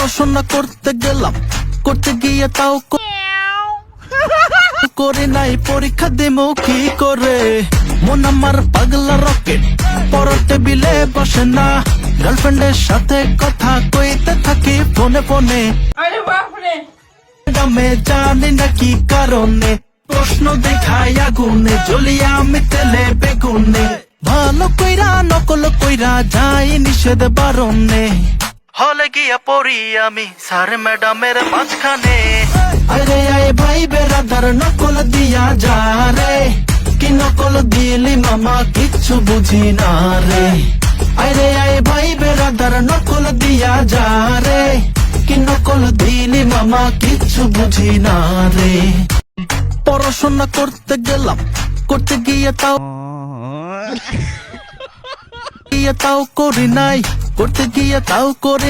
পড়াশোনা করতে গেলাম, করতে গিয়ে তাও করে নাই, পরীক্ষা দেবো কি করে। মন আমার পাগলা রকেট, পড়ার টেবিলে বসে না, গার্লফ্রেন্ডের সাথে কথা কইতে থাকি ফোনে ফোনে। দামে জানি না কি কারণে, প্রশ্ন দেখায় আগুনে, জ্বলিয়া আমি তেলে বেগুনে। ভালো কইরা নকল কইরা যাই নিষেধ বারণে, হলে গিয়া পড়ি আমি স্যার ম্যাডামের মাঝখানে। আরে আয় ভাই বেরাদার নকল দিয়া যা রে, কি নকল দিলি মামা কিচ্ছু বুঝি না রে। আরে আয় ভাই বেরাদার নকল দিয়া যা রে, কি নকল দিলি মামা কিচ্ছু বুঝি না রে। পড়াশোনা করতে গেলাম, করতে গিয়ে তাও করি নাই, করতে গিয়ে তাও করে